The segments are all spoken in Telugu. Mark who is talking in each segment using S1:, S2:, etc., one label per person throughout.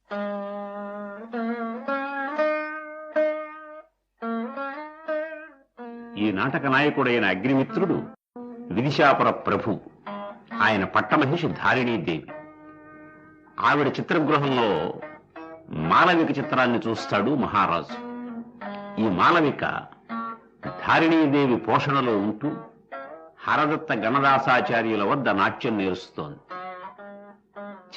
S1: ఈ నాటక నాయకుడైన అగ్నిమిత్రుడు విదిశాపుర ప్రభు. ఆయన పట్టమహిషి ధారిణీదేవి. ఆవిడ చిత్రగృహంలో మాలవిక చిత్రాన్ని చూస్తాడు మహారాజు. ఈ మాలవిక ధారిణీదేవి పోషణలో ఉంటూ హరదత్త గణదాసాచార్యుల వద్ద నాట్యం నేర్చుతోంది.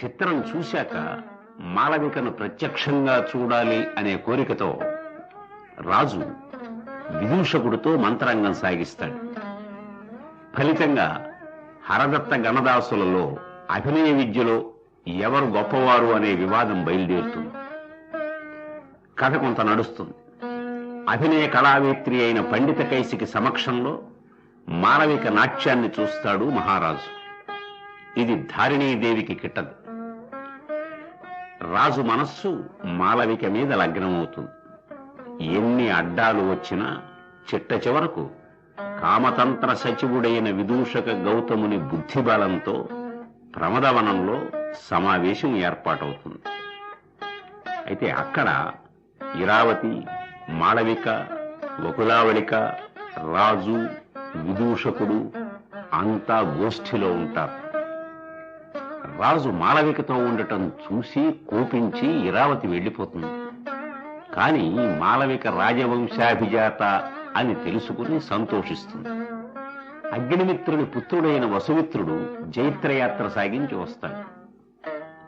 S1: చిత్రం చూశాక మాలవికను ప్రత్యక్షంగా చూడాలి అనే కోరికతో రాజు విదూషకుడితో మంత్రాంగం సాగిస్తాడు. ఫలితంగా హరదత్త గణదాసులలో అభినయ విద్యలో ఎవరు గొప్పవారు అనే వివాదం బయలుదేరుతుంది. కథ కొంత నడుస్తుంది. అభినయ కళావేత్రి అయిన పండిత కైసికి సమక్షంలో మాలవిక నాట్యాన్ని చూస్తాడు మహారాజు. ఇది ధారిణీదేవికి కిట్టదు. రాజు మనస్సు మాలవిక మీద లగ్నమవుతుంది. ఎన్ని అడ్డాలు వచ్చినా చిట్ట చివరకు కామతంత్ర సచివుడైన విదూషక గౌతముని బుద్ధిబలంతో ప్రమదవనంలో సమావేశం ఏర్పాటవుతుంది. అయితే అక్కడ ఇరావతి, మాళవిక, వకులావళిక, రాజు, విదూషకుడు అంతా గోష్ఠిలో ఉంటారు. రాజు మాళవికతో ఉండటం చూసి కోపించి ఇరావతి వెళ్లిపోతుంది. కాని మాళవిక రాజవంశాభిజాత అని తెలుసుకుని సంతోషిస్తుంది. అగ్నిమిత్రుని పుత్రుడైన వసుమిత్రుడు జైత్రయాత్ర సాగించి వస్తాడు.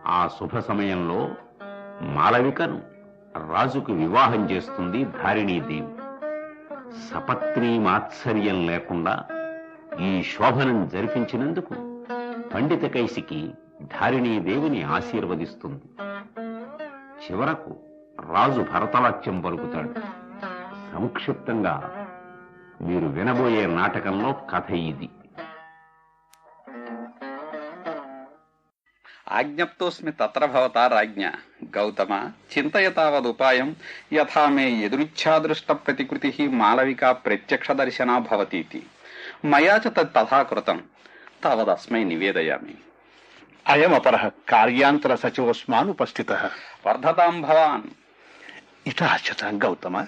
S1: ఆ శుభ సమయంలో మాళవికను రాజుకు వివాహం చేస్తుంది ధారిణీదేవి. సపత్నీ మాత్సర్యం లేకుండా ఈ శోభనం జరిపించినందుకు పండిత కైసికి ధారిణీదేవిని ఆశీర్వదిస్తుంది. చివరకు రాజు భరతవాక్యం పలుకుతాడు. సంక్షిప్తంగా మీరు వినబోయే నాటకంలో కథ ఇది.
S2: ఆజ్ఞప్తోస్మి తత్ర భవతా రాజ్ఞ గౌతమ చింతయతావదుపాయం యథా మే యదృచ్ఛాదృష్ట ప్రతికృతి మాళవికా ప్రత్యక్ష దర్శనా భవతీతి మయా చ తథా కృతం తావదస్మై నివేదయామి.
S3: అయమపరః కార్యాంతర సచివస్మానుపస్థితః
S2: వర్ధతాం భవాన్.
S3: ఇతాచత గౌతమ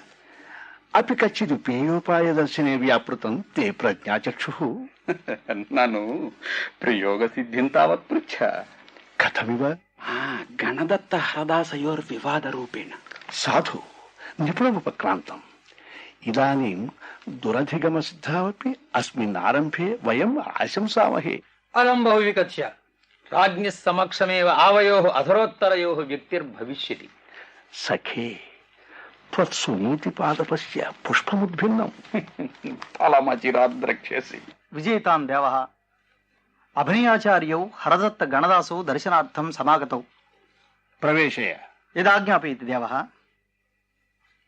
S3: అపి కచ్చిదుపేయోపాయ దర్శనే వ్యాపృతం తే ప్రజ్ఞాచక్షుః.
S2: నను ప్రయోగ సిద్ధిం తావత్ పృచ్ఛ.
S3: కథమివ?
S2: గణదత్త హరదాసయోర్వివాద రూపేణ.
S3: సాధు నిపుణముపక్రాంతం. ఇదానీం దురధిగమ సిద్ధావపి అస్మిన్ ఆరంభే వయం ఆశంసామహే.
S4: అలంబహు వికచ్య రాజ్ఞ సమక్షమేవ ఆవయోః అధరోత్తరయోః వ్యక్తిర్భవిష్యతి.
S3: సఖే త్వత్సునీతి పాదపస్య పుష్పముద్భిన్నం.
S2: ఫలమచిరాద్రక్ష్యసి.
S5: విజేతాం దేవః అభినయాచార్యౌ హరదత్త గణదాసౌ దర్శనార్థం సమాగతౌ.
S3: ప్రవేశయ.
S5: యదాజ్ఞాపయతి దేవః.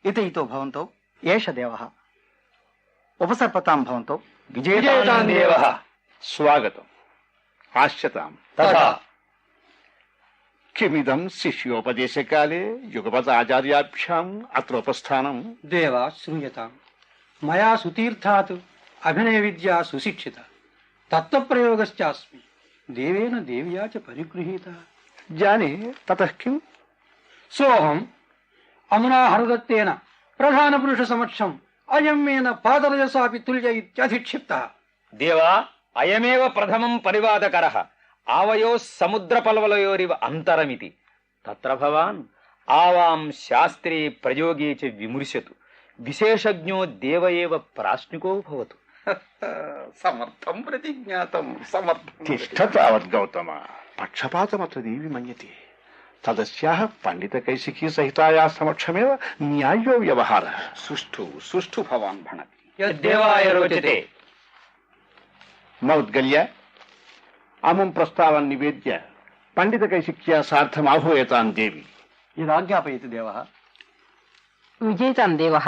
S5: ఇతయితో భవంతౌ ఏష దేవః. ఉపసర్పతాం భవంతౌ.
S4: విజేతాం దేవః.
S3: స్వాగతం. ఆశ్చతాం.
S4: తథా.
S3: కిమిదం శిష్యోపదేశకాలే యుగపదాచార్యాభ్యాం అత్రోపస్థానం.
S6: దేవా శ్రూయతాం. మయా సుతీర్థాత్ అభినయ విద్యా సుశిక్షిత. తత్వప్రయోగశ్చాస్మి దేవేన దేవ్యా చ పరిగృహీత.
S3: జానే తతః కిం?
S6: సోహం అమునా హరదత్తేన ప్రధాన పురుష సమక్షం అయం మేన పాదరజసాపి తుల్య ఇత్యధిక్షిప్తః.
S4: దేవా అయమేవ ప్రథమం పరివాదకరః ఆవయో సముద్రపల్వలయోరివ అంతరమితి. తత్ర భవాన్ ఆవాం శాస్త్రే ప్రయోగే చ విమృశతు. విశేషజ్ఞో దేవ ఏవ ప్రాశ్నికో భవతు.
S2: సమర్థం ప్రతిజ్ఞాతం. సమర్థం.
S3: తిష్ట తావత్ గౌతమ. పక్షపాతమత్ర దేవి మన్యతే. తదస్యాః పండిత కైసికీ సహితాయా సమక్షమేవ న్యాయో వ్యవహారః.
S2: సుష్ఠు భవాన్ భణతి.
S4: యద్దేవాయ రోచతే.
S3: మౌద్గల్య అముం ప్రస్తావం నివేద్య పండిత కైసిక్యా సార్థం ఆహూయతాం దేవి.
S5: యదాజ్ఞాపయతి దేవః.
S7: విజేతాం దేవః.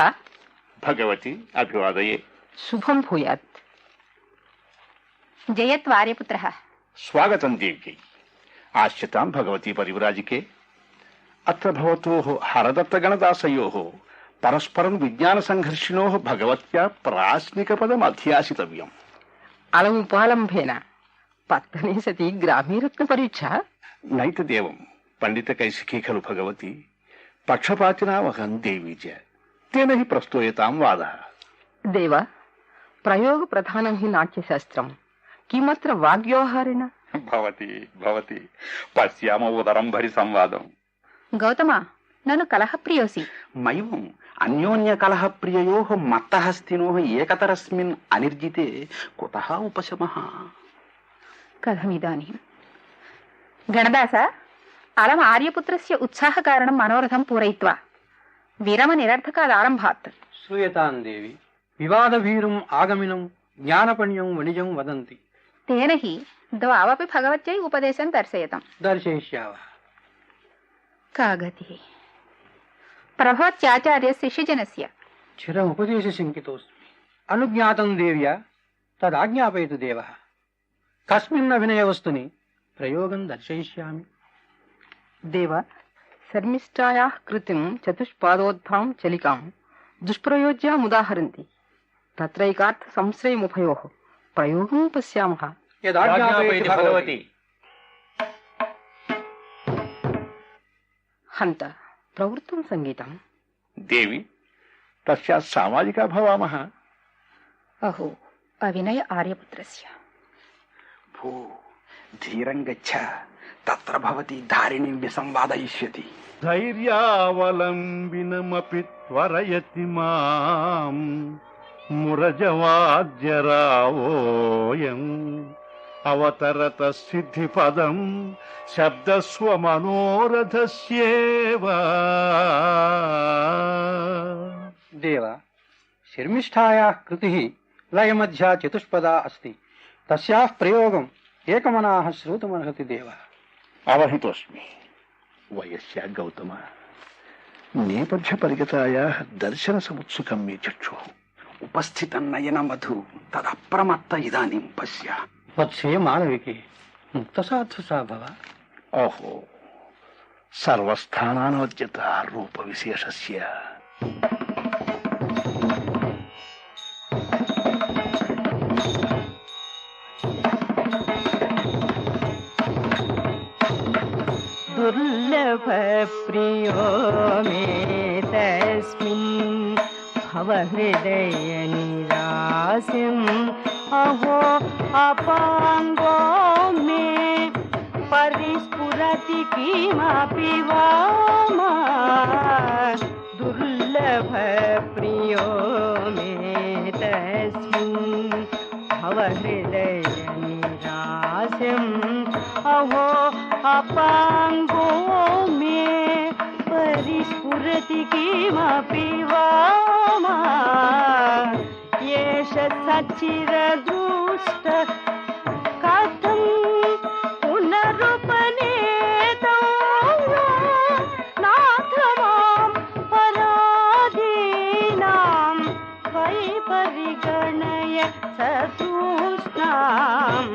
S3: భగవతి అభివాదయే.
S7: శుభం భూయాత్. జయత్వార్యపుత్రః.
S3: స్వాగతం దేవ్యై. ఆశ్చతాం భగవతి పరివ్రాజికే. అత్ర భవతోః హరదత్త గణదాసయోః పరస్పరం విజ్ఞాన సంఘర్షిణోః భగవత్యా ప్రాశ్నికపదం అధ్యాసితవ్యం.
S7: అలముపాలంభేన పత్తనే సతి గ్రామీరత్న పరీక్ష.
S3: నైతదేవం పండితకైశికీ ఖలు భగవతి పక్షపాతినామహం దేవీ చ తేన హి ప్రస్తూయతాం వాదః.
S7: దేవ ప్రయోగ ప్రధానం హి నాట్యశాస్త్రం కిమత్ర వాగ్వ్యవహారేణ.
S2: భవతి భవతి పశ్యామ ఉదరం భరి సంవాదం.
S7: గౌతమ నన్ను కలహప్రియోసి.
S2: మయం అన్యోన్య కలహ ప్రియయో మత్తహస్తినో ఏకతరస్మిన్ అనిర్జితే కుతః ఉపశమః.
S7: కథమిదానీం గణదాస అలం ఆర్యపుత్రస్య ఉత్సాహకారణం మనోరథం పూరయిత్వా విరమ నిరర్థకాదారంభాత్.
S6: శ్రూయతాం దేవి వివాదభీరుం ఆగమినం జ్ఞానపణ్యం వణిజం వదంతి.
S7: తేన హి ద్వావపి భగవత్యై ఉపదేశం దర్శయతాం.
S6: దర్శయిష్యావః.
S7: కాగతి ప్రభవత్యాచార్య శిష్యజనస్య.
S6: చిరముపదేశ శంకితోస్మి. అనుజ్ఞాతం దేవ్యా తదాజ్ఞాపయతు దేవః. కస్మిన్న వినయవస్తుని ప్రయోగం దర్శయిష్యామి.
S7: దేవ శర్మిష్టాయాః కృతిం చతుష్పాదోద్భాం చలికాం దుష్ప్రయోజ్యాముదాహరంతి తత్రైకార్థ సంశ్రయముభయోః ప్రయోగం పశ్యామః.
S6: యదాజ్ఞాపయతి భగవతి.
S7: హంత ప్రవృత్తం సంగీతం.
S3: దేవి తస్యాత్ సామాజికా భవామః.
S7: అహో అవినయ ఆర్యపుత్రస్య.
S2: భూ ధీరం గచ్చ తత్ర భవతి ధారిణీం విసంవాదయిష్యతి.
S3: ధైర్యావలంబినమపి త్వరయతి మాం మురజవాద్యరావోయం అవతరత సిద్ధిపదం శబ్దస్వ మనోరథస్యేవ.
S6: దేవ శర్మిష్ఠాయాః కృతిః లయమధ్యా చతుష్పదా అస్తి. తస్యాః ప్రయోగం ఏకమనాః శ్రోతుమర్హతి దేవః.
S3: అవహితోస్మి. వయస్యా గౌతమ నేపథ్య పరిగతాయాః దర్శన సముత్సుకం మే చక్షుః.
S2: ఉపస్థితం నయన మధు తదప్రమత్త ఇదానీం పశ్య.
S6: వత్సే మాళవికే ముక్తసాధసా భవ.
S3: ఓహో సర్వస్థానానోద్యత రూప విశేషస్య.
S7: దుర్లభ ప్రియో మే తస్మిన్ భవ హృదయ నిరాశం అహో అపాంగో మే పరిస్ఫురతి కిమపి వామా. దుర్లభ ప్రియో మే తస్మిన్ భవ హృదయ నిరాశం అహో అపాంగో మే పరిస్ఫురతి కిమపి వామా. ఏష సచ్చిరదృష్ట కథం పునరుపనేతో నాథ మాం పరాధీనాం వై పరిగణయ సతూష్ణాం.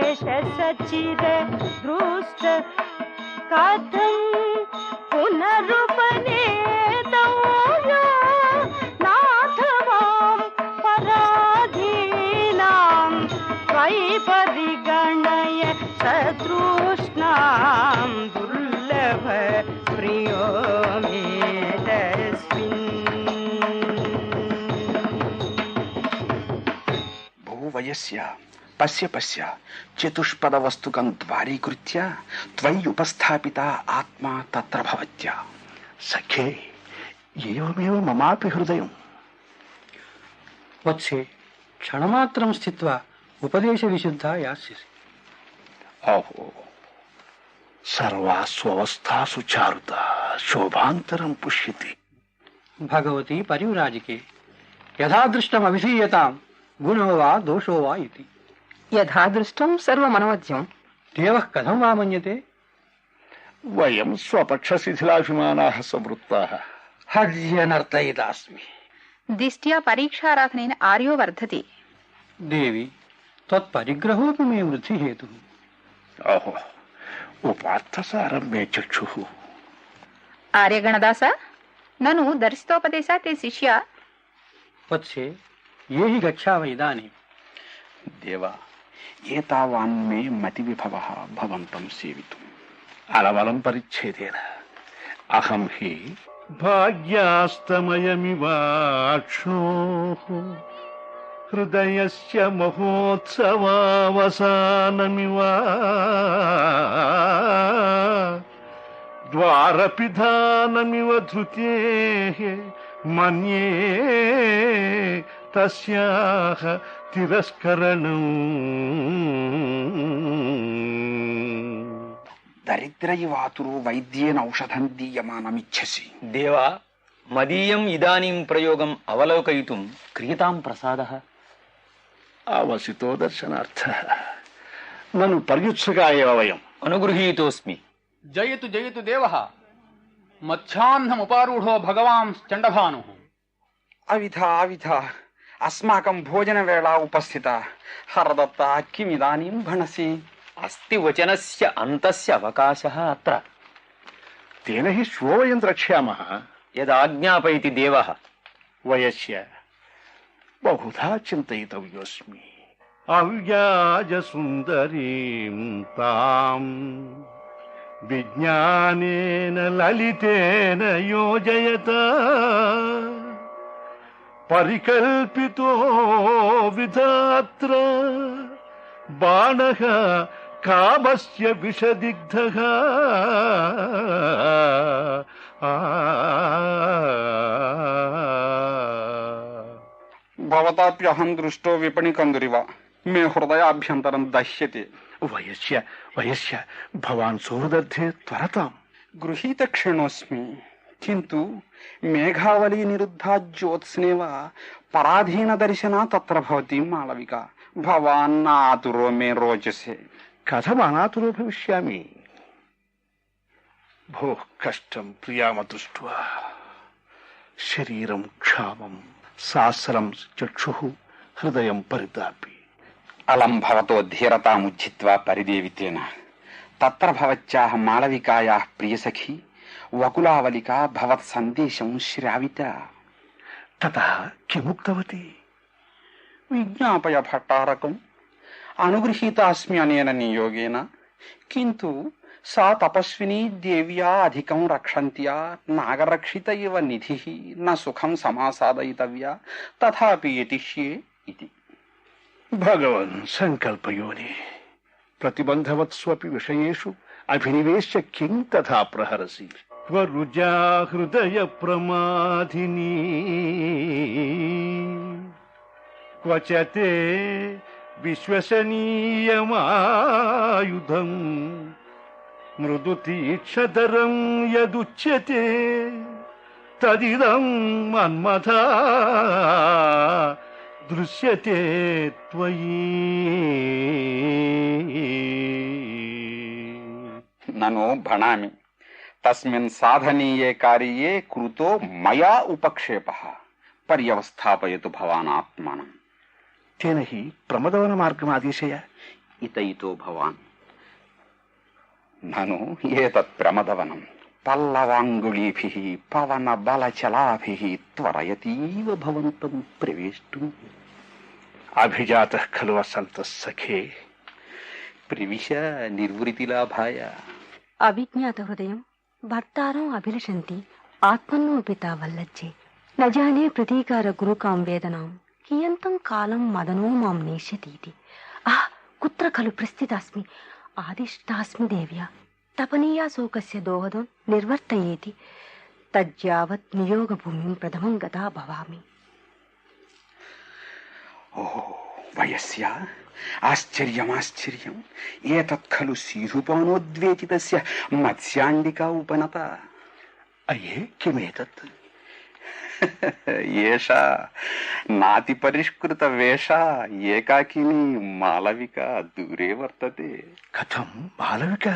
S7: ఏష సచ్చిరదృష్ట కథం పునరుపనేతో నాథ మాం పరాధీనాం వై పరిగణయ సతృష్ణాం. దుర్లభ ప్రియో మే తస్మిన్.
S2: భూవయస్య పశ్య పశ్య చతుష్పద వస్తుకం ద్వారీకృత్య త్వయ్యుపస్థాపిత ఆత్మా తత్ర భవత్య.
S3: సఖే ఏవమేవ మమాపి హృదయం.
S6: వత్సే క్షణమాత్రం స్థిత్వా ఉపదేశ విశుద్ధా యాస్యసి.
S3: ఓహో సర్వాస్వస్థాసు చారుత శోభాంతరం పుష్యతి.
S6: భగవతి పరివ్రాజికే యథాదృష్టం అవిధీయతాం గుణో వా దోషో వా ఇతి.
S7: యథాదృష్టం సర్వమనవద్యం.
S6: దేవః కథం వా మన్యతే.
S3: వయం స్వపక్ష శిథిలాభిమానాః సంవృత్తాః.
S6: హర్య నర్తయితాస్మి.
S7: దిష్ట్యా పరీక్షారాధనేన ఆర్యో వర్ధతే.
S6: దేవి త్వత్పరిగ్రహోపి మే వృద్ధి హేతు.
S3: ఓహో ఉపార్థసారం మే చక్షుః.
S7: ఆర్యగణదాస నను దర్శితోపదేశా తే శిష్య.
S6: వత్సే ఏ హి గచ్చావ ఇదానీం.
S2: దేవ ఏతావాన్ మే మతి విభవ భవంతం సేవితుం.
S3: అలవలం పరిచ్ఛేదేన అహం హి భాగ్యాస్తమయమివాక్ష్ణో హృదయస్య మహోత్సవావసానమివ ద్వారపిధానమివ ధృతే మన్యే తస్యాః తిరస్కరణం.
S2: దరిద్రైవాతురో వైద్యేన ఔషధం దీయమానమిచ్చసి.
S4: దేవా, మదీయం ఇదానీం ప్రయోగం అవలోకయితుం క్రియతాం ప్రసాదః.
S3: అవసితో దర్శనార్థ నన్ను పర్యుత్సగా ఏవ వయం.
S4: అనుగృహీతోస్మి.
S6: జయతు జయతు దేవః. మధ్యాహ్నముపారూఢో భగవాన్ చండభాను.
S2: అవిధ అస్మాకం భోజన వేళ ఉపస్థిత. హరదత్త కిమిదానీం భణసి.
S4: అస్తి వచనస్య అంతస్య అవకాశః అత్ర.
S3: తేన హి శ్వో వయం ద్రక్ష్యామః.
S4: యదాజ్ఞాపయతి దేవః.
S3: వయస్య బహుధా చింతయితవ్యోస్మి. అవ్యాజ సుందరీం తాం విజ్ఞానేన లలితేన యోజయత పరికల్పితో విధాత్ర బాణః కామస్య విషదిగ్ధః.
S2: భవతాప్యహం దృష్టో విపణికందురివ మే హృదయాభ్యంతరం దహ్యతే.
S3: వయస్య భవాన్ సోదర్థే త్వరతాం.
S2: గృహీత క్షణోస్మి. కింటు మేఘావళీ నిరుద్ధా జ్యోత్స్నేవ పరాధీన దర్శనా తత్ర భవతి మాళవిక. భవాన్ ఆతురో మే రోచసే.
S3: కథమనాతురో భవిష్యామి. భోః కష్టం ప్రియామ దృష్ట్వా శరీరం క్షామం సాస్రం చక్షుః హృదయం పరితాపి.
S2: అలం భవతో ధీరతాముజ్జిత్వా పరిదేవితేన. తత్ర భవత్యాః మాళవికాయాః ప్రియసఖీ వకులావలికా భవత్ సందేశం శ్రావిత.
S3: తతః కిముక్తవతి?
S2: విజ్ఞాపయ భట్టారకం. అనుగృహీత అస్మి అనేన నియోగేన. కింటు సా తపస్వినీ దేవ్యా అధికం రక్షంత్యా నాగరక్షిత ఇవ నిధిః న సుఖం సమాసాదయితవ్యా తథాపి యతిష్యే ఇతి.
S3: భగవన్ సంకల్పయోని ప్రతిబంధవత్స్వపి విషయేషు అభినివేశ్య కిం తథా ప్రహరసి. త్వరుజా హృదయ ప్రమాధిని క్వచతే విశ్వసనీయమాయుధం మృదు తీక్షధరం యదుచ్యతే తదిదం మన్మథా దృశ్యతే త్వయి.
S2: నను భణామి. తస్మిన్ సాధనీయే కార్యే కృతో మయా ఉపక్షేపః. పర్యవస్థాపయతు భవాన్ ఆత్మానం.
S3: తేన హి ప్రమదవన మార్గమాదేశయ.
S2: ఇతయితో భవాన్. నను ఏతత్ ప్రమదవనం పల్లవాంగుళీభిః పవన బలచలాభిః త్వరయతీవ భవంతం ప్రవేష్టుం.
S3: అభిజాతః ఖలు వసంతః సఖే.
S2: ప్రవిశ నిర్వృతిలాభాయ.
S8: అవిజ్ఞాత హృదయం భర్తారం అభిలషంతి ఆత్మన్నోపి తావల్లజ్జే. నజానే ప్రతీకార గురుకాం వేదనాం కియంతం కాలం మదనో మాం నేష్యతీతి. కుత్ర ఖలు ప్రస్థితాస్మి ఆదిష్టాస్మి దేవ్యా. తపనీయా శోకస్య దోహదం నిర్వర్తయేతి. తజ్యావత్ నియోగ భూమిం ప్రథమం గతా భవామి.
S2: ఓహో వయస్య ఆశ్చర్యమాశ్చర్యం. ఏతత్ ఖలు శ్రీరూపానోద్వేతితస్య మత్స్యాండికా ఉపనత.
S3: అయ్యే కిమేతత్?
S2: ఏషా నాతి పరిష్కృత వేషా ఏకాకిని మాళవిక దూరే వర్తతే.
S3: కథం మాళవిక?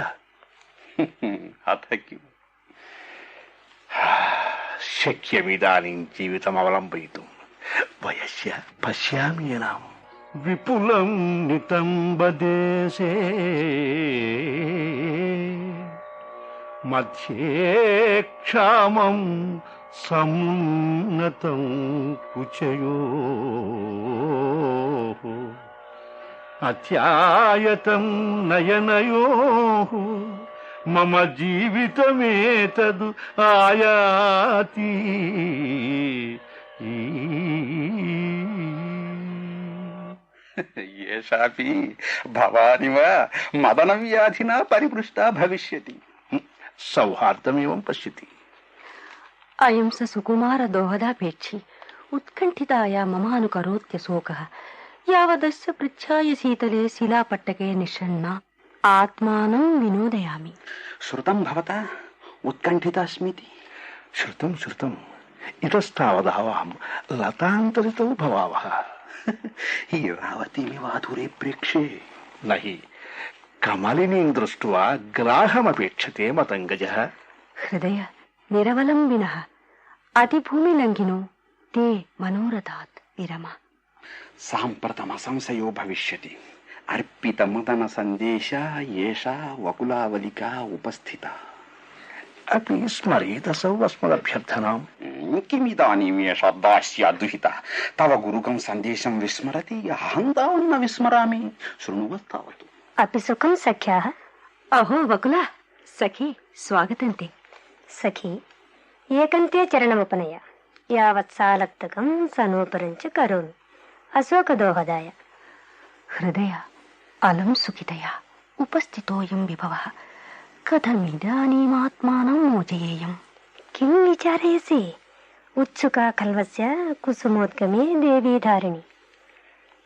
S2: అథ కిం
S3: శక్యమిదానీం జీవితం అవలంబయితుం. వయస్య పశ్యామ్యేనాం విపులం నితంబదేశే మధ్యే క్షామం సమున్నతం కుచయో అత్యాయతం నయనయో మమ జీవితమేతదు ఆయాతి.
S2: ఏషాపి భవానివా మదన వ్యాధినా పరిపృష్టా భవిష్యతి.
S3: సౌహార్దమేవం పశ్యతి.
S8: అయం స సుకుమార దోహదాపేక్షి ఉత్కంఠితాయా మమానుకరోత్య శోకః యావదస్య పృచ్ఛాయ శీతలే శిలాపట్టకే నిషన్నా ఆత్మానం వినోదయామి.
S2: శృతం భవతా ఉత్కంఠితాస్మితి.
S3: శృతం శృతం. ఇతస్తావదావాం లతాంతరితో భవావః.
S2: రావతీమివాధురే ప్రేక్షే.
S3: నహి కమలినీం దృష్ట్వా గ్రాహమపేక్షతే మతంగజః.
S8: హృదయ నిరవలంబినః అతిభూమిలంఘినో తే మనోరథాత్ విరమ.
S2: సాంప్రతమ సంశయో భవిష్యతి. అర్పితమదన సందేశ ఏషా వకులావలికా ఉపస్థిత.
S3: అపి స్మరేదసౌ అస్మదభ్యర్థనాం.
S2: కిమిదానీమేష దాస్యా దుహిత. తవ గురుకం సందేశం విస్మరతి, అహం తావన్న విస్మరామి. శృణువస్తావతు.
S8: అపి సుఖం సఖ్యాః. అహో వకులా సఖీ స్వాగతంతే. సఖీ ఏకంతే చరణముపనయ యావత్సాలక్తకం సనూపరంచ కరోమి అశోకదోహదాయ. హృదయ అలం సుఖితయా ఉపస్థితోయం విభవః కథమిదానీమాత్మానం మోచయేయం. కిం విచారయసి ఉత్సుకా కల్వస్య కుసుమోద్గమే దేవీధారిణి.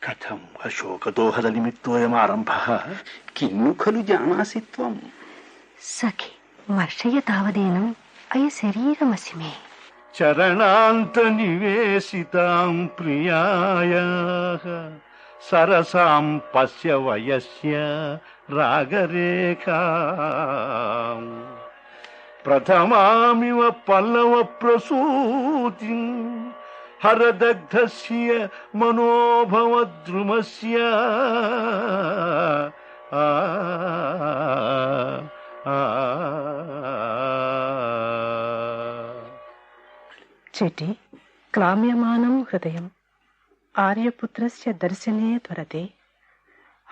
S3: కథం అశోకదోహద నిమిత్తోయమారంభః.
S2: కిన్ను ఖలు జానాసి త్వం.
S8: సఖి వర్షయ తావదేనం అయ శరీరమసి మే.
S3: చరణాంత నివేశితాం ప్రియాయాః సరసాం పశ్య వయస్య రాగరేఖాం. ప్రథమామివ పల్లవ ప్రసూతిం హరదగ్ధస్య మనోభవద్రుమస్య.
S9: చిటి క్లామ్యమానం హృదయం ఆర్యపుత్రస్య దర్శనే త్వరతే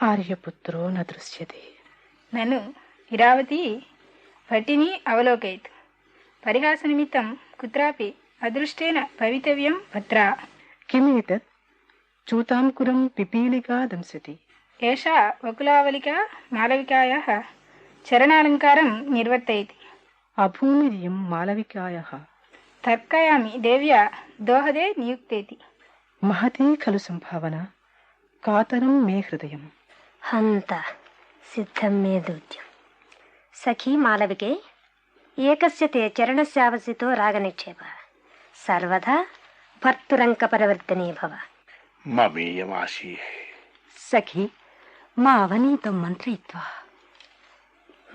S9: ఆర్యపుత్రో న దృశ్యతే.
S7: నన్ను ఇరావతి భట్టిని అవలోకయతు. పరిహాసనిమిత్తం కుత్రాపి అదృష్టేన భవితవ్యం భద్రా.
S9: కిమేతత్ చూతాంకురం పిపీలికా దంశతి.
S7: ఏషా వకులావలికా మాలవికాయాః చరణాలంకారం నిర్వర్తయతి.
S9: అభూమిరియం మాలవికాయాః
S7: తర్కయామి దేవ్యా దోహదే నియుక్తేతి.
S9: మహతే ఖలు సంభావన కాతరం మే హృదయం.
S8: హంత సిద్ధం మే దూత్యం. సఖీ మాలవికే ఏకస్య తే చరణస్యావసితో రాగనిక్షేప సర్వదా భర్తురంక పరివర్తనే భవ.
S3: మమేయమాశీ.
S8: సఖీ మా అవనీతం మంత్రయిత్వా.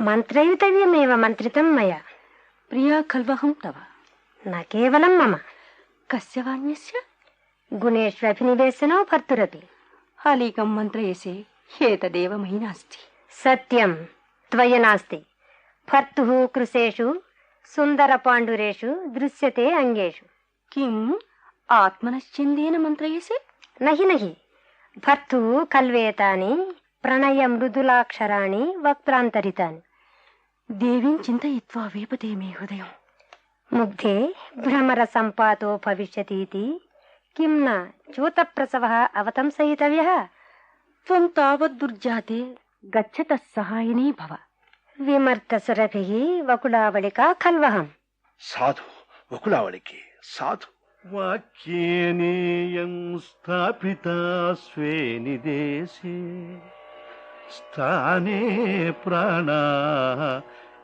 S8: మంత్రయితవ్యమేవ మంత్రితం మయా. ప్రియా ఖల్వహం తవ. న కేవలం మమ. కస్య వాణ్యస్య? గుణేష్వభినివేశనో భర్తురపి. హాలీకం మంత్రయసే ఏతదేవ మయి నాస్తి. సత్యం త్వయ నాస్తి. భర్తుః కృశేషు సుందర పాండురేషు దృశ్యతే అంగేషు. కిం ఆత్మనశ్చిందేన మంత్రయసే? నహి నహి. భర్తుః కల్వేతాని ప్రణయ మృదులాక్షరాణి వక్త్రాంతరితాని. దేవీం చింతయిత్వా వేపతే మే హృదయం. ముగ్ధే భ్రమర సంపాతో భవిష్యతీతి కిం న చ్యూతప్రసవః అవతంసయితవ్యః. త్వం తావద్దుర్జాతే గచ్చతః సహాయినీ భవ. విమర్తసురభిః వకులావళికా ఖల్వహం.
S3: సాధు వకులావళికి సాధు. వాక్యేనేయం స్థాపితా స్వే నిదేశే స్థానే ప్రాణా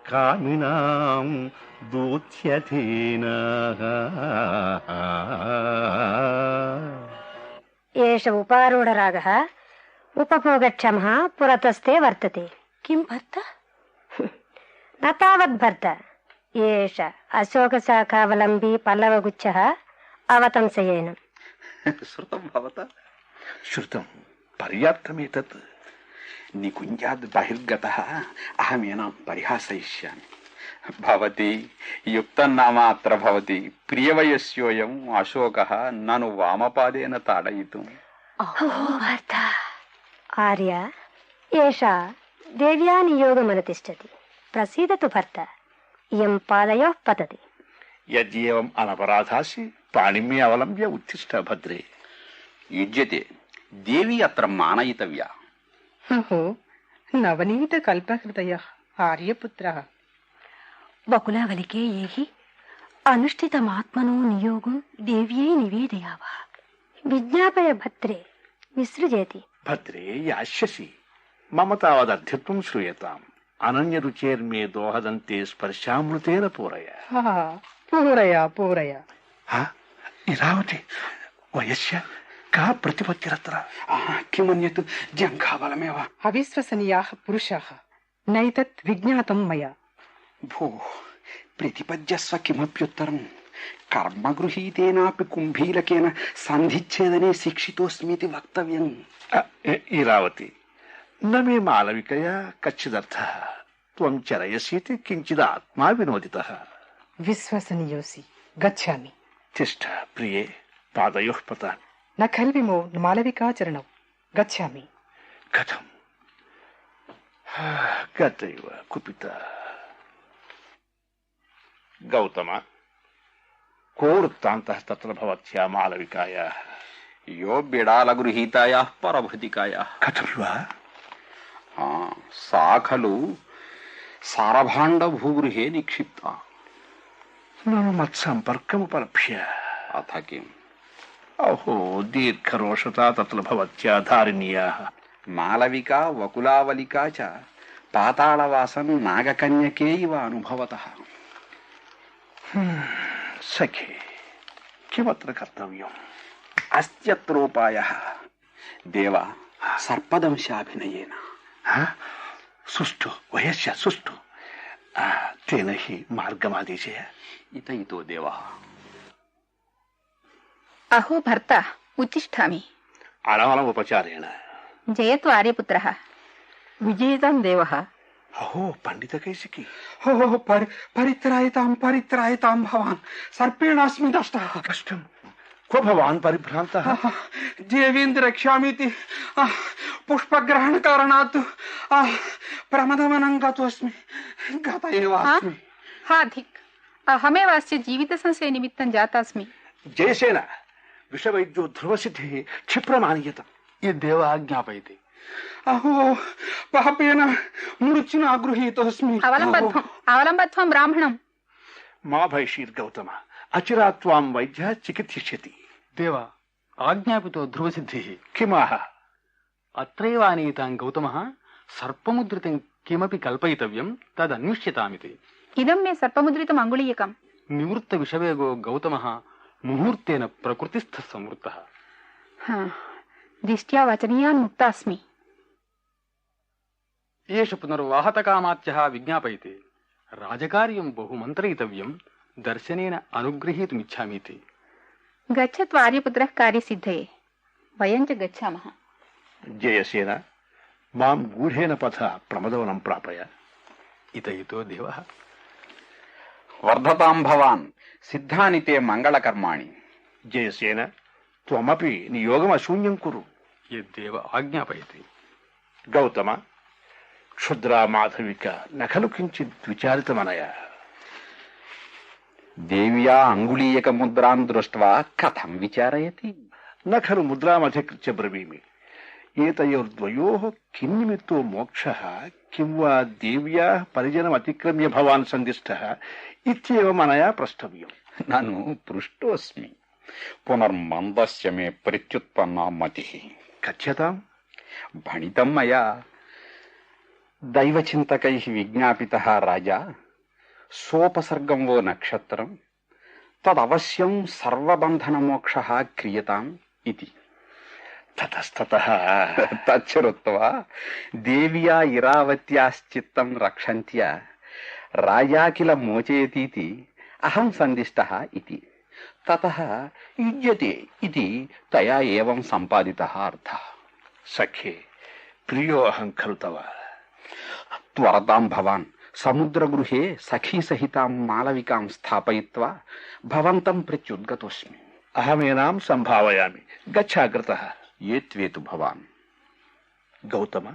S3: కామినాం దూత్యథేనః.
S8: ఏష ఉపారూఢరాగః ఉపభోగక్షమః పురతస్థే వర్తతే. కిం భర్త? న తావద్భర్త. ఏష అశోకశాఖావలంబీ పల్లవగుచ్ఛః అవతంసయేన.
S2: శృతం భవతా.
S3: శృతం పర్యాప్తమేతత్.
S2: నికుంజాద్ బహిర్గతః అహమేనాం పరిహాసయిష్యామి. భవతి యుక్తన్నామాత్ర భవతి. ప్రియవయస్యోయం అశోకః నను వామపాదేన తాడయితుం.
S8: అహో భర్త. ఆర్య ఏషా దేవ్యా నియోగమనుతిష్టతి. ప్రసీదతు భర్త ఇయం పాదయోః పతతి.
S3: యద్యేవం అనపరాధాసి పాణిమే అవలంబ్య ఉత్తిష్ట భద్రే.
S2: యుజ్యతే దేవి అత్ర మానయితవ్యా.
S9: అహో నవనీత కల్పహృదయ ఆర్యపుత్ర.
S8: బకులావలికే ఏహి అనుష్ఠితమాత్మనో నియోగం దేవ్యై నివేదయావ. విజ్ఞాపయ భద్రే విసృజేతి.
S3: భద్రే యాస్యసి మమ తావదర్థిత్వం శ్రూయతాం. అనన్య రుచేర్మే దోహదంతే స్పర్శామృతేన పూరయ.
S9: పూరయ పూరయ.
S3: ఇరావతి వయస్య కా ప్రతిపత్తిరత్ర.
S2: కిమన్యత్ జంఘాబలమేవ.
S9: అవిశ్వసనీయాః పురుషాः నైతత్ విజ్ఞాతం మయా.
S2: భో ప్రతిపద్యస్వ కిమప్యుత్తరం. కర్మగృహీతేనాపి కుంభీలకేన సంధిచ్ఛేదనే శిక్షితోస్మితి వక్తవ్యం.
S3: ఇరావతి నమే మాలవికయా కచ్చిదర్థః. త్వం చరయసీతి కించిదాత్మా వినోదితః.
S9: విశ్వసనీయోసి గచ్ఛామి.
S3: తిష్ఠ ప్రియే పాదయోః పతామి.
S9: న ఖల్విమో మాలవికాచరణౌ గచ్ఛామి.
S3: కథం గతైవ కుపిత. గౌతమ కో వృత్తాంతః తత్ర భవత్యా మాలవికాయాః.
S2: యో బిడాలగృహీతాయాః పరభృతికాయాః.
S3: కథం వా?
S2: సా ఖలు సారభాండభూగృహే నిక్షిప్తా.
S3: మమ మత్సంపర్కముపలభ్య.
S2: అథ కిం?
S3: అహో దీర్ఘరోషతా తత్ర భవత్యా ధారిణీయాః.
S2: మాలవికా వకులావలికా చ పాతాళవాసం నాగకన్యకే ఇవ అనుభవతః.
S3: సఖే కిమత్ర కర్తవ్యం?
S2: అస్త్యత్రోపాయః దేవ సర్పదంశాభినయేన.
S3: సుష్ఠు వయస్య సుష్ఠు. తేన హి మార్గమాదేశయ.
S2: ఇత ఇతో దేవః.
S7: అహో భర్త ఉత్తిష్ఠామి.
S3: అలమలముపచారేణ.
S7: జయతు ఆర్యపుత్రః. విజేతం దేవః.
S3: అహో పండిత కైసికి.
S2: పరిత్రాయతాం పరిత్రాయతాం భవాన్. సర్పేణాస్మి దష్టః.
S3: కష్టం క్వ భవాన్ పరిభ్రాంతః?
S2: దేవీంద్ర రక్ష్యామితి పుష్పగ్రహణ కారణాత్ ప్రమదవనం గతోస్మి. గత ఏవ అస్మి.
S7: హా ధిక్. అహమేవ అస్య జీవిత సంశయ నిమిత్తం జాతాస్మి.
S3: జయసేన విషవైద్యో ధ్రువసిద్ధి క్షిప్రమానీయత.
S5: ఈ దేవ ఆజ్ఞాపయతి.
S2: అహో పాపేన మృత్యునా గృహీతోస్మి.
S7: అవలంబత్వం బ్రాహ్మణం.
S3: మా భైషీర్గౌతమ అచిరాత్ త్వాం వైద్య చికిత్సిష్యతి.
S5: దేవ ఆజ్ఞాపితో ధ్రువసిద్ధి.
S3: కిమాహ?
S5: అత్రైవ ఆనీతాం గౌతమః సర్పముద్రితం కిమపి కల్పయితవ్యం తదన్విష్యతామితి.
S7: ఇదం మే సర్పముద్రితం అంగుళీయకం.
S5: నివృత్త విషవేగో గౌతమః ముహూర్తేన ప్రకృతిస్థ సంవృత్తః.
S7: దిష్ట్యా వచనీయాన్ ముక్తాస్మి.
S5: ఏష పునర్వాహతకామాత్యః విజ్ఞాపయతి. రాజకార్యం బహుమంత్రయితవ్యం దర్శనేన అనుగృహీతుమిచ్ఛామీతి.
S7: గచ్చత్ ఆర్యపుత్రః కార్యసిద్ధయే. వయం చ గచ్ఛామః.
S3: జయసేన మాం గూఢేన పథ ప్రమదవనం ప్రాపయ.
S5: ఇత ఇతో దేవః.
S2: వర్ధతాం భవాన్. సిద్ధాని తే మంగళకర్మాణి.
S3: జయసేన త్వమపి నియోగమశూన్యం కురు.
S5: యద్దేవ ఆజ్ఞాపయతి.
S3: గౌతమ క్షుద్రా మాధవిక నఖలు కించిత్ విచారితమనయా.
S2: దేవ్యా అంగుళీయక ముద్రాన్ దృష్ట్వా కథం విచారయతి?
S3: నఖలు ముద్రామధికృత్య బ్రవీమి. ఏతయోర్ద్వయోః కిన్నిమిత్తో మోక్షః కిం వా దేవ్యాః పరిజనమతిక్రమ్య భవాన్ సందిష్టః ఇత్యేవం అనయా ప్రష్టవ్యం.
S2: నను పృష్టోస్మి. పునర్మందస్య మే ప్రత్యుత్పన్నా మతిః.
S3: కథ్యతాం.
S2: భణితం మయా దైవచింతకైః విజ్ఞాపితః రాజా సోపసర్గం వో నక్షత్రం తదవశ్యం సర్వబంధనమోక్షః క్రియతాం ఇతి.
S3: తతస్తతః
S2: తచ్చురుత్వా దేవ్యా ఇరావత్యాశ్చిత్తం రక్షంత్య రాజా కిల మోచయతీతి అహం సందిష్టః ఇతి. తతః యుజ్యతే ఇతి తయా ఏవం సంపాదితః అర్థః.
S3: సఖ్యే ప్రియో అహం ఖలు తవ.
S2: త్వరతాం భవాన్. సముద్రగృహే సఖీ సహితాం మాలవికాం స్థాపయిత్వా భవంతం ప్రత్యుద్గతోస్మి.
S3: అహమేనాం సంభావయామి. గచ్ఛాగ్రతః.
S2: ఏత్వేతు భవాన్.
S3: గౌతమ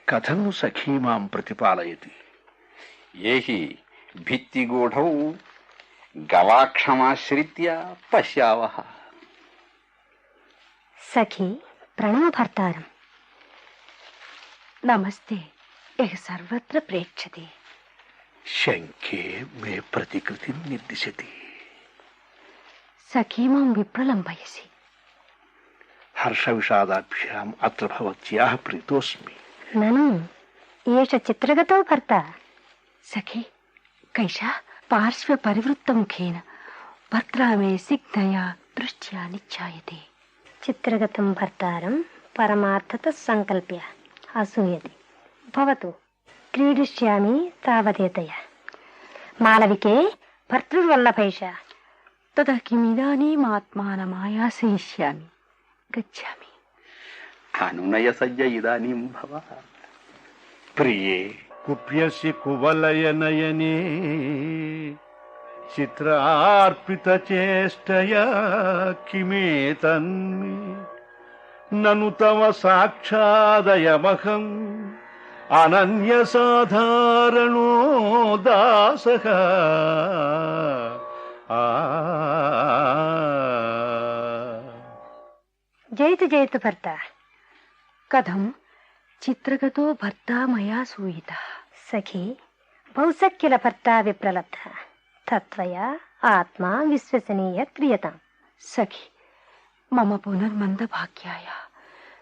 S3: కథం సఖీ మాం ప్రతిపాలయతి?
S2: ఏహి భిత్తిగూఢౌ గవాక్షమాశ్రిత్య పశ్యావః.
S8: सखी प्रणव भर्तारम्. नमस्ते. यः सर्वत्र प्रेक्षते.
S3: శంఖే మే ప్రతికృతి నిర్దిశతి.
S8: सखी मां विप्रलम्बयसि.
S3: హర్ష విషాదాభ్యాం అత్ర భవత్యాః ప్రీతోస్మి.
S8: ननु एष चित्रगतो भर्ता. सखी कैषा पार्श्वपरिवृत्तमुखेन भर्त्रा मे सिग्धया दृष्ट्या निच्छायते. चित्रगतं भर्तारं परमार्थतः सङ्कल्प्य असूयते. भवतु क्रीडिष्यामि तावदेतया. मालविके भर्तृर्वल्लभैष. ततः किमिदानीमात्मानमायासयिष्यामि. गच्छामि.
S2: అనునయసయ్య ఇదానీం భవ.
S3: ప్రియే కుప్యసి కువలయనయనే చిత్రార్పిత చేష్టయా కిమేతన్మి నను తవ సాక్షాదయమహం అనన్య సాధారణో దాసః.
S8: जयतु जयतु भर्ता. कथं चित्रगतो भर्ता मया सूयितः. सखी बहुशः किल भर्ता विप्रलब्धः. तत्त्वया आत्मा विश्वसनीय क्रियताम्. सखी मम पुनर्मन्दभाग्याय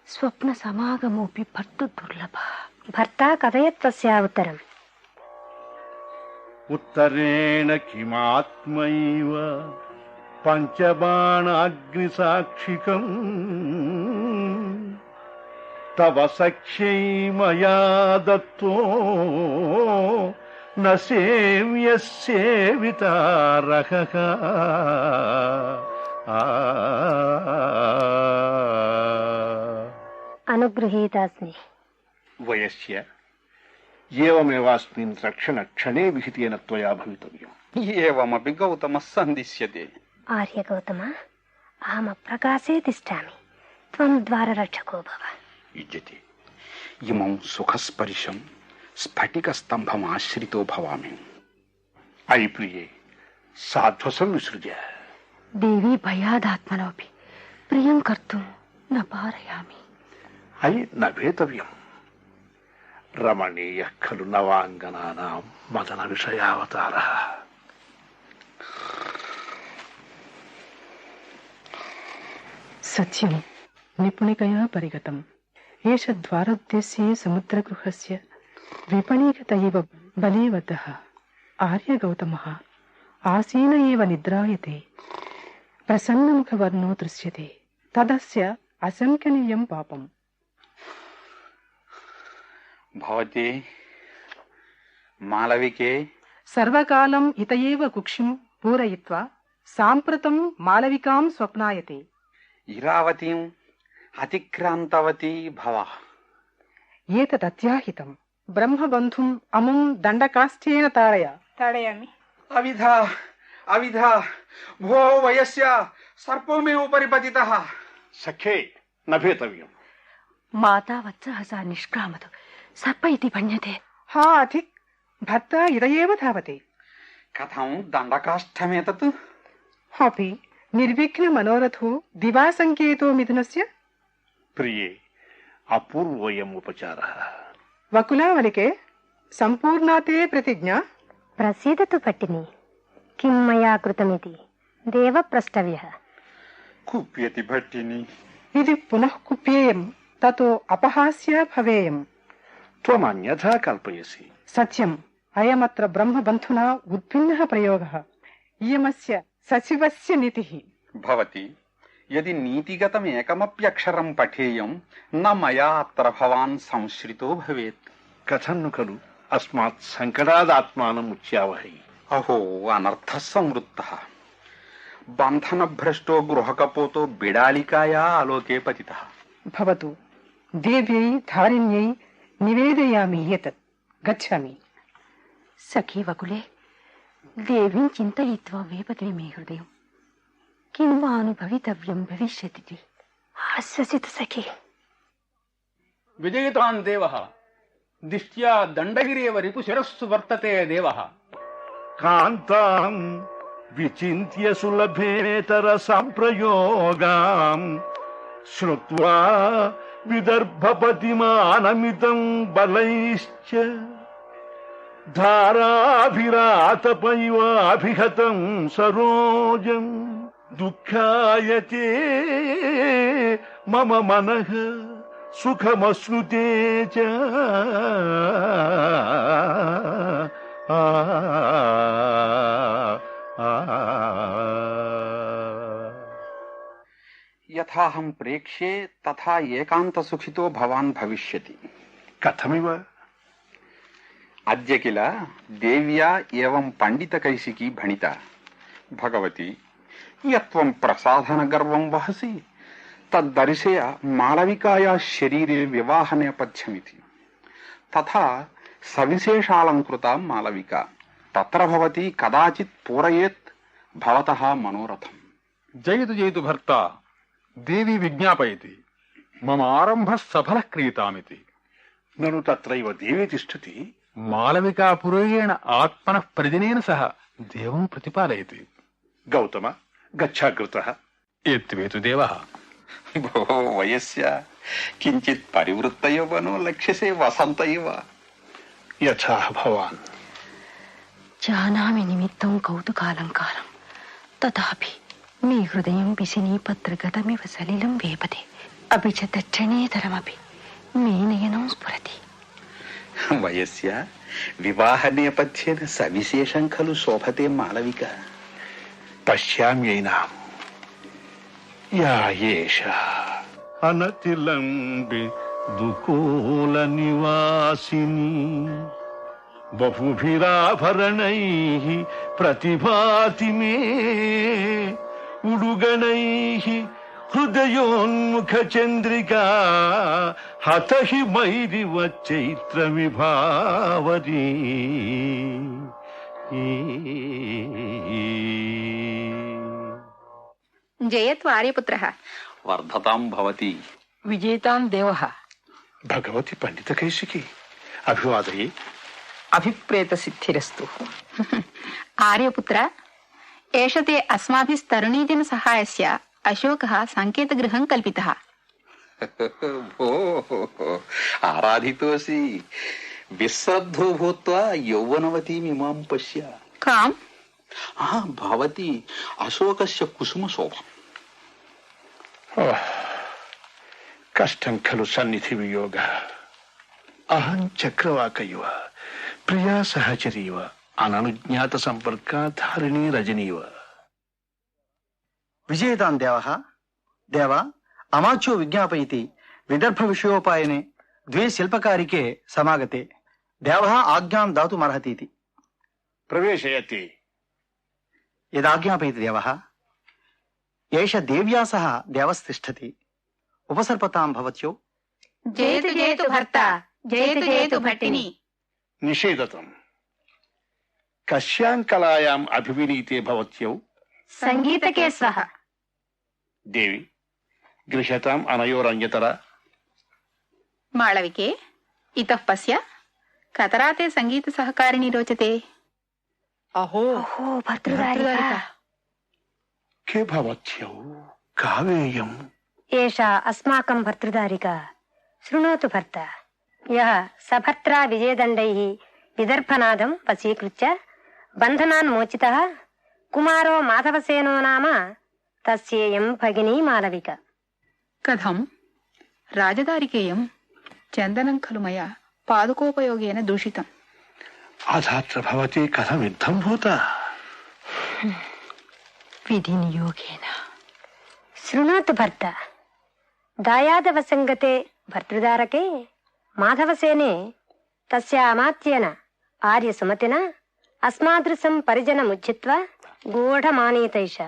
S8: स्वप्नसमागमोऽपि भर्तुर्दुर्लभः. भर्ता कथयत् तस्या उत्तरम्.
S3: ఉత్తరేణ కిమాత్మైవ పంచబాణాగ్నిసాక్షికం తవ సఖ్యై మయా దత్తో న సేవ్యసేవితారహః.
S8: अनुगृहीतास्मि.
S3: వయస్య ఏవమేవాస్మిన్ రక్షణ క్షణే విహితేన త్వయా భవితవ్యం.
S2: ఏవమపి గౌతమः సందిశ్యతే.
S8: आर्य गौतम अहमप्रकाशे तिष्ठामि. त्वं द्वाररक्षको भव.
S2: యుజ్యతే. ఇమం సుఖస్పర్శం స్ఫటికస్తంభమాశ్రితో భవామి.
S3: అయి ప్రియే సాధ్వసం విసృజ.
S8: देवी भयादात्मनोऽपि प्रियं कर्तुं न पारयामि.
S3: అయి నభేతవ్యం. రమణీయ ఖలు నవాంగనానాం మదన విషయావతారః.
S9: सत्यं निपुणिकया परिगतम्. एष द्वारोद्देश्ये समुद्रगृहस्य विपणीगत इव बलीवद्धः आर्यगौतमः आसीन एव निद्रायते. प्रसन्नमुखवर्णो दृश्यते. तदस्य असङ्ख्यनीयं पापम्.
S2: భవతి మాళవికే
S9: सर्वकालम् इत एव कुक्षिं पूरयित्वा साम्प्रतं मालविकां स्वप्नायते.
S2: ఇరావతీం అతిక్రాంతవతీ భవ.
S9: एतदत्याहितं ब्रह्मबन्धुम् अमुं दण्डकाष्ठेन ताडय.
S7: ताडयामि.
S2: అవిధా అవిధా భో వయస్య సర్పో మే ఉపరి పతితః.
S3: సఖే నభేతవ్యం.
S8: माता वत्सः सा निष्क्रामतु. सर्प इति मन्यते.
S9: हा अधिक् भर्ता इत एव धावते.
S2: కథం దండకాష్టమేతత్.
S9: अपि निर्विघ्नमनोरथो दिवासङ्केतो मिथुनस्य.
S3: ప్రియే అపూర్వోయం ఉపచారः.
S9: वकुलावलिके सम्पूर्णा ते प्रतिज्ञा.
S8: प्रसीदतु पट्टिनि. किं मया कृतमिति देवप्रष्टव्यः.
S2: కుప్యతి భట్టిని.
S9: यदि पुनः कुप्येयं ततो अपहास्या भवेयम्.
S3: త్వమన్యథా కల్పయసి.
S9: सत्यम् अयमत्र ब्रह्मबन्धुना उद्भिन्नः प्रयोगः. इयमस्य सचिवस्य नीतिः.
S2: భవతి యది నీతిగతమేకమప్యక్షరం పఠేయం న మయా అత్ర భవాన్ సంశ్రితో భవేత్.
S3: కథన్ను ఖలు అస్మాత్ సంకటాదాత్మానం ఉచ్యావహై.
S2: అహో అనర్థ సంవృత్తః. బంధనభ్రష్టో గృహకపోతో బిడాలికాయా ఆలోకే పతితః.
S9: भवतु देव्यै धारिण्यै निवेदयामि एतत्. गच्छामि.
S8: सखी वकुले देवीं चिन्तयित्वा वेपते मे हृदयम्. किं वा अनुभवितव्यं भविष्यति. आश्वसितु सखी.
S5: विजयितान् देवः దిష్ట్యా దండగిరేవ రిపు శిరస్సు వర్తతే దేవః.
S3: కాంతాం విచింత్య సులభేతర సంప్రయోగాం శ్రుత్వా విదర్భపతిమానమితం బలైశ్చ ధారాభిరాతపైవాభిహతం సరోజం దుఃఖాయతే మమ మనః సుఖమశ్నుతే చ.
S2: యథాహం ప్రేక్ష్యే తథా ఏకాంత సుఖితో భవాన్ భవిష్యతి.
S3: కథమివ?
S2: అద్య కిల దేవ్యా ఏవం పండిత కైశికీ భణిత భగవతి యత్వం ప్రసాధన గర్వం వహసి తద్దర్శయ మాళవికాయా శరీరే వివాహ నేపథ్యమితి. తథా సవిశేషాలంకృత మాళవిక తత్ర భవతి కదాచిత్ పూరయేత్ భవతః మనోరథం.
S5: జయతు జయతు భర్త దేవి విజ్ఞాపయతి మమ ఆరంభ సఫల క్రీతామితి.
S3: నను తత్రైవ దేవి తిష్టతి.
S5: మాళవికాపురేణ ఆత్మనః పరిజనేన సహ దేవం ప్రతిపాదయతి.
S3: గౌతమ గచ్ఛాగ్రతః.
S5: ఎత్వేతు దేవః.
S2: భో వయస్య కించిత్ పరివృత్త యౌవనో లక్ష్యసే వసంత ఇవ.
S3: యథా భవాన్.
S8: జానామి నిమిత్తం కౌతుకాలంకారం తథాపి మీ హృదయం పిశనీపత్రగతమివ సలిలం వేపతే అపి చ తక్షణేతరమపి మీ నయనం స్ఫురతి.
S2: వయస్య వివాహ నేపథ్యేన సవిశేషం ఖలు శోభతే మాళవిక.
S3: పశ్యామ్యైనాం యా ఏషా అనతిలంబి దుకూల నివాసిని బహుభిరాభరణైః ప్రతిభాతి మే ఉడుగణైః హృదయోన్ముఖ చంద్రికా హత హి మైరివ చైత్ర విభావరీ.
S7: జయత్ ఆర్యపుత్రః.
S2: వర్ధతాం భవతి.
S9: విజేతాం దేవః.
S3: భగవతి పండిత కైశికి అభివాదయే.
S9: అభిప్రేత సిద్ధిరస్తు.
S7: ఆర్యపుత్ర ఏషతే అస్మాభిస్తరుణీజన సహాయస్య అశోకः సంకేతగృహం కల్పితः.
S2: భో ఆరాధితోసి విశ్రద్ధో భూత్వా యౌవనవతీమిమాం పశ్య.
S7: కాం
S2: భవతి అశోకస్య కుసుమ శోభ.
S3: కష్టం ఖలు సన్నిధి వియోగ. అహం చక్రవాకైవ ప్రియా సహచరీవ అననుజ్ఞాత సంపర్క ధారిణీ రజనీవ.
S10: విజేతాన్ దేవః. దేవ అమాచ్యో విజ్ఞాపయతి విదర్భ విషయోపాయనే ద్వే శిల్పకారికే సమాగతే దేవః ఆజ్ఞాం దాతుమర్హతీతి.
S3: ప్రవేశయతి.
S10: యదాజ్ఞాపయతి దేవః. ఏష దేవ్యా సహ దేవస్తిష్టతి. ఉపసర్పతాం భవత్యో.
S7: జయతు జయతు భర్త జయతు జయతు భట్టిని.
S3: నిషేధతం. కస్యాం కళాయాం అభివినీతే భవత్యౌ.
S8: సంగీతకే స్వః.
S3: దేవి గృహ్యతాం అనయోరన్యతర.
S7: మాళవికే ఇతః పశ్య కతరా తే సంగీత సహకారిణి రోచతే.
S9: అహో
S8: ఓహో భర్తృదారిక.
S3: కే భవత్యౌ కావేయం.
S8: ఏషా అస్మాకం భర్తృదారిక. శృణోతు భర్త. యః సభర్త్రా విజయదండైః విదర్భనాదం వశీకృత్య బంధనాన్ మోచితః కుమారో మాధవసేనో నామ తస్యేయం భగినీ మాళవిక.
S7: కథం రాజదారికేయం చందనం ఖలు మయా పాదుకోపయోగేన దూషితం.
S3: అధాత్ర భవతి కథమిద్ధం భూత.
S8: విధి నియోగేన. శృణోతు భర్త. దాయాదవసంగతే భర్తృదారకే మాధవసేనే తస్య అమాత్యేన ఆర్యసుమతిన అస్మాదృశం పరిజనముజ్జిత్వా గూఢమానీతైష.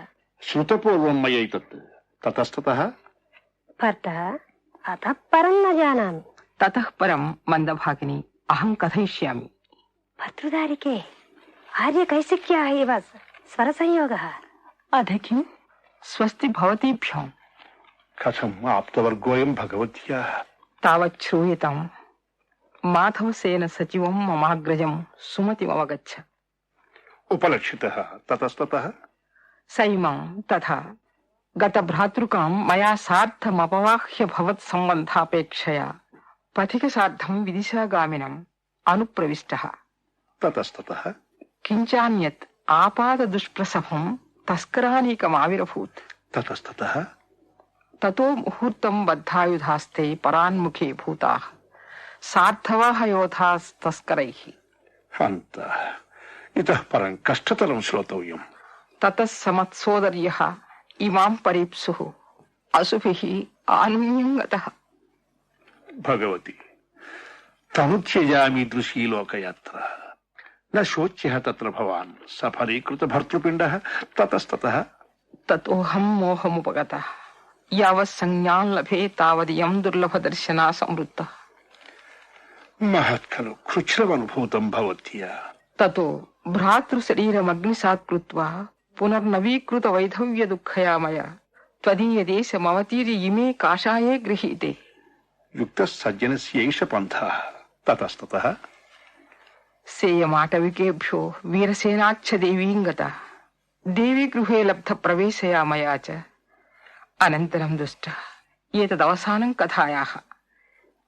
S3: శ్రుతపూర్వం మయైతత్ తతస్తతః.
S8: భర్త అతః పరం న జానామి.
S9: తతః పరం మందభాగిని అహం కథయిష్యామి.
S8: భర్తృదారికే ఆర్యకైశిక్యాः ఇవ స్వరసంయోగः.
S9: అధికిం స్వస్తి భవతీభ్యాం.
S3: కథం ఆప్తవర్గోయం భగవత్యాః.
S9: తావత్ శ్రూయతాం. మాధవసేన సచివం మమాగ్రజం సుమతిమవగచ్చ.
S3: ఉపలక్షితः తతస్తతः
S9: సైమం తథా గత భ్రాతృకాం మయా సార్థమపవాహ్య భవత్ సంబంధాపేక్షయా పథిక సార్థం విదిశాగామినం అనుప్రవిష్టః.
S3: తతస్తతः
S9: కించాన్యత్ ఆపాద దుష్ప్రసభం తస్కరానీకమావిరభూత్.
S3: తతస్తతः
S9: తతో ముహూర్తం బద్ధాయుధాస్తే పరాన్ముఖే భూతాః సార్థవాహ యోధాస్తస్కరైః.
S3: అంత ఇతః పరం కష్టతరం శ్రోతవ్యం.
S9: తతః సమత్సోదర్యః ఇమాం పరీప్సుః అశుభిః ఆనుమ్యం గతః.
S3: భగవతి తనుత్యజామి దృశీ లోకయాత్ర న శోచ్యః తత్ర భవాన్ సఫలీకృత భర్తృపిండః. తతస్తతः
S9: తతోహం మోహముపగతః యావత్ సంజ్ఞాన్ లభే తావదియం దుర్లభ దర్శనా సంవృత్తః.
S3: మహత్ ఖలు కృచ్ఛ్రమనుభూతం భవత్యా.
S9: తతో భ్రాతృశరీరమగ్నిసాత్ కృత్వా పునర్నవీకృత వైధవ్య దుఃఖయా మయా త్వదీయ దేశమవతీర్య ఇమే కాషాయే గృహీతే.
S3: యుక్తః సజ్జనస్యైష పంథః. తతస్తతः
S9: సేయమాటవికేభ్యో వీరసేనాచ్చ దేవీం గతః దేవీ గృహే లబ్ధ ప్రవేశయా మయా చ. అనంతరం దుష్ట ఏతదవసానం కథాయాః.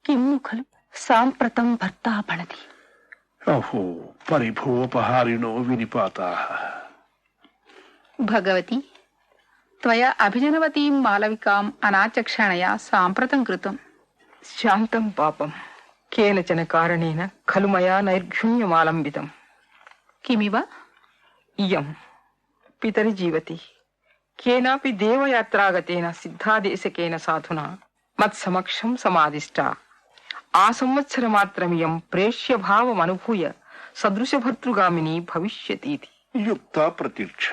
S8: కిం ఖలు సాంప్రతం భర్తా పణతి.
S3: అహో పరిభోపహారిణో వినిపాతాః.
S7: భగవతి త్వయా అభిజనవతీం మాలవికాం అనాచక్షణయా సాంప్రతం కృతం.
S9: శాంతం పాపం కేనచన కారణేన ఖలు మయా నైర్ఘ్యుణ్యమాలంబితం.
S7: కిమివ?
S9: ఇయం పితరి జీవతి కేనాపి దేవయాత్రాగతేన సిద్ధాదేశకేన సాధునా మత్సమక్షం సమాదిష్టా. ఆ సంవత్సరమాత్రమియం ప్రేష్య భావమనుభూయ సదృశభర్తృగామిని భవిష్యతీతి.
S3: యుక్త ప్రతీక్ష.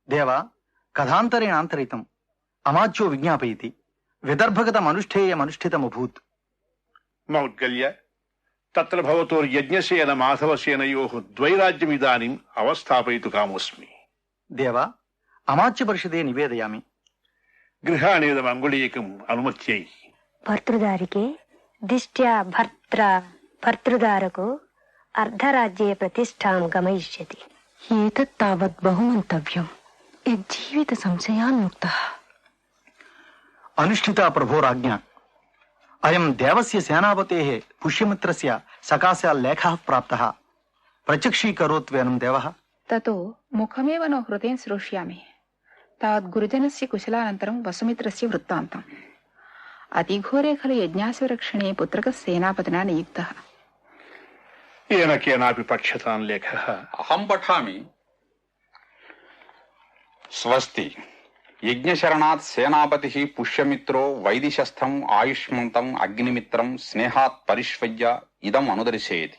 S10: దేవ కథాంతరేణాంతరితం అమాచ్యో విజ్ఞాపయతి విదర్భగతమనుష్ఠేయమనుష్ఠితమభూత్.
S3: మౌద్గల్య తత్ర భవతోర్యజ్ఞసేన మాధవసేనయోః ద్వైరాజ్యమిదానీం అవస్థాపయితు కామోస్మి.
S10: దేవ అమాచ్య పరిషదే నివేదయామి.
S3: గృహాణేదమంగుళీకం అనుమత్యై.
S8: భర్తృదారికే దిష్ట్యా భర్తృదారకు అర్ధరాజ్యే ప్రతిష్టాం గమయిష్యతి. ఏతత్ తావత్ బహుమంతవ్యం యజ్జీవిత సంశయాన్ముక్తః.
S10: అనుష్ఠితా ప్రభోరాజ్ఞ. అయం దేవస్య సేనాపతేః పుష్యమిత్రస్య సకాశా లేఖః ప్రాప్తః. ప్రత్యక్షీకరోత్వేనం దేవః.
S7: తతో ముఖమేవ నో హృదయం శ్రోష్యామి. తావత్ గురుజనస్య కుశలానంతరం వసుమిత్రస్య వృత్తాంతం. అతిఘోరే ఖలు యజ్ఞాశ్వరక్షణే పుత్రకः సేనాపతినా నియుక్తః.
S3: ఏన కేనాపి పక్ష్యతాన్ లేఖః.
S1: అహం పఠామి. స్వస్తి. యజ్ఞశరణాత్ సేనాపతిః పుష్యమిత్రో వైదిశస్థం ఆయుష్మంతం అగ్నిమిత్రం స్నేహాత్ పరిష్వయ్య ఇదం అనుదర్శయతి.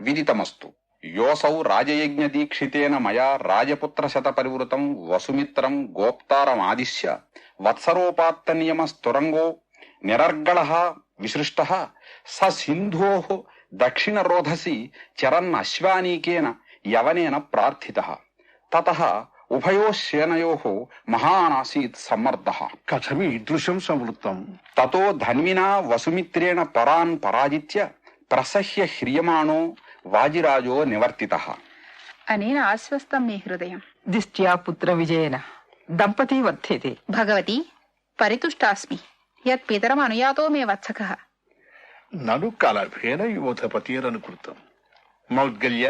S1: విదితమస్తు. యోసౌ రాజయజ్ఞదీక్షితేన మయా రాజపుత్రశత పరివృతం వసుమిత్రం గోప్తారమాదిశ్య వత్సరోపాత్త నియమ స్తురంగో నిరర్గళః విసృష్టః స సింధోః దక్షిణ రోధసి చరన్ అశ్వానీకేన యవనేన ప్రార్థితః. తతః ఉభయోః సేనయోః మహానాసీత్ సమ్మర్దః.
S3: కథమీదృశం సంవృత్తం.
S1: తతో ధన్వినా వసుమిత్రేణ పరాన్ పరాజిత్య ప్రసహ్య హ్రియమాణో వాజిరాజో నివర్తితః.
S7: అనేన ఆశ్వస్తం మే హృదయం.
S9: దిష్ట్యా పుత్ర విజయేన దంపతి వర్ధేతే.
S7: భగవతి పరితుష్టాస్మి యత్ పితరం అనుయాతో మే వత్సకః.
S3: నను కలభేన యోధపతిరనుకృతం. మౌద్గల్య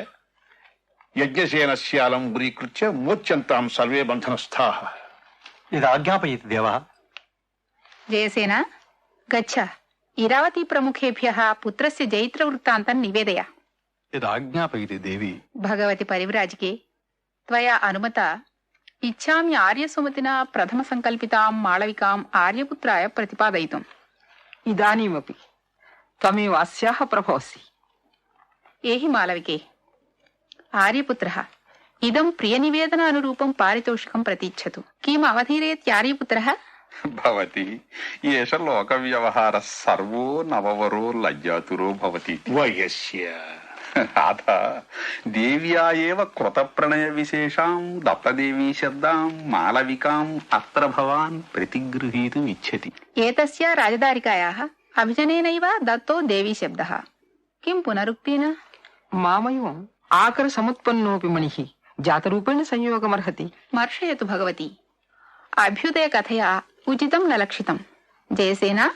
S3: యజ్ఞసేనస్యాలం ఉరీకృత్య మోచ్యంతాం సర్వే బంధనస్థాః.
S10: ఇది ఆజ్ఞాపయతి దేవః.
S7: జయసేన గచ్చ ఇరావతి ప్రముఖేభ్యః పుత్రస్య జైత్ర వృత్తాంతం నివేదయ.
S10: ఇది ఆజ్ఞాపయతి దేవి.
S7: భగవతి పరివ్రాజికే త్వయా అనుమత ఇచ్ఛామి ఆర్యసుమతినా ప్రథమ సంకల్పితాం మాళవికాం ఆర్యపుత్రాయ ప్రతిపాదయితుం.
S9: ఇదానీమపి త్వమేవ అస్యాః ప్రభోసి.
S7: ఏహి మాళవికే ఆర్యపుత్రః ఇదం ప్రియనివేదన అనురూపం పారితోషికం ప్రతీచ్చతు. కిం అవధీరేత్యార్యపుత్రః?
S1: భవతి ఏష లోక వ్యవహార సర్వో నవవరో లజ్జాతురో భవతి.
S3: వయస్య
S1: అథ దేవ్యా ఏవ కృత ప్రణయ విశేషాం దత్తదేవీ శబ్దాం మాళవికాం అత్ర భవాన్ ప్రతిగృహీతుం ఇచ్చతి.
S7: ఏతస్య రాజదారికాయాః అభిజనేనైవ దత్తో దేవీ శబ్దః కిం పునరుక్తేన?
S9: మామయో ఆకర సముత్పన్నోపి మణిః జాతరూపేణ సంయోగమర్హతి.
S7: మర్షయతు భగవతి. అభ్యుదయ కథయా ఉచితం న లక్షితం. జయసేన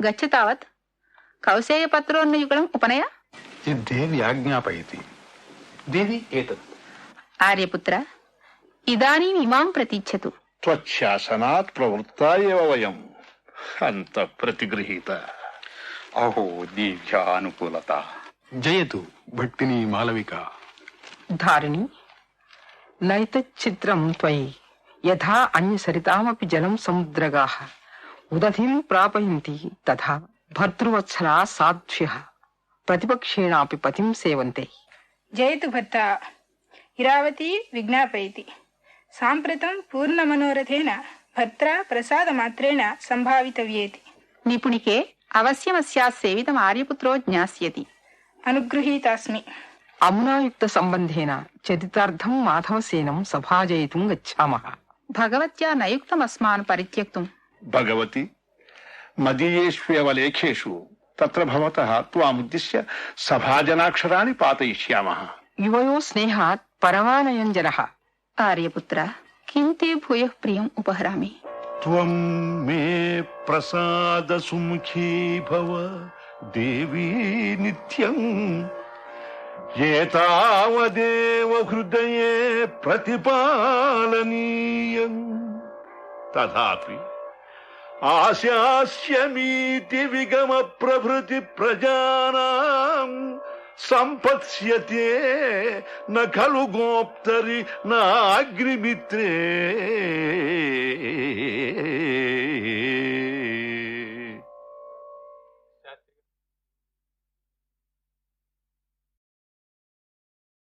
S7: గచ్చ తావత్. కౌశేయపత్రోన్నయుగళం ఉపనయ.
S1: దేవి ఆజ్ఞాపయతి. దేవి ఏతత్.
S7: ఆర్యపుత్ర ఇదానీం ఇమాం ప్రతీచ్ఛతు.
S3: త్వచ్ఛాసనాత్ ప్రవృత్తా ఏవ వయం. అంత ప్రతిగృహీత.
S1: అహో దేవ్యానుకూలత.
S10: జయతు భక్తిని మాలవిక.
S9: ధారిణి నైతచ్చిత్రం త్వయి యథా అన్యసరితామపి జలం సముద్రగాః ఉదధిం ప్రాపయంతి తథా భర్తృవత్సలా సాధ్వ్యః ప్రతిపక్షేణాపి పతిం సేవంతే.
S11: జయతు భర్త. ఇరావతి విజ్ఞాపయతి. సాంప్రతం పూర్ణమనోరథేన భర్త్ర ప్రసాదమాత్రేణ సంభావితవ్యేతి.
S7: నిపుణికే అవశ్యమస్యా సేవితం ఆర్యపుత్రో జ్ఞాస్యతి.
S11: అనుగృహీతాస్మి.
S9: అమునాయుక్త సంబంధేన చరితార్థం మాధవసేనం సభాజయితుం గచ్ఛామః.
S7: భగవత్యా నయుక్తమస్మాన్ పరిత్యక్తుం.
S3: భగవతి మదీయేష్వేవ లేఖేషు తత్ర భవతః త్వాముద్దిశ్య సభాజనాక్షరాణి పాతయిష్యామః.
S9: యువయో స్నేహాత్ పరమానయం జనః.
S7: ఆర్యపుత్ర కిం తే భూయః ప్రియం ఉపహరామి.
S3: త్వం మే ప్రసాద సుముఖీ భవ దేవీ నిత్యం. ఏతావదేవ హృదయే ప్రతిపాలనీయం. తథాపి ఆశాస్యమీతి విగమ ప్రభృతి ప్రజానాం సంపత్స్యతే న ఖలు గోప్తరి నాగ్నిమిత్రే.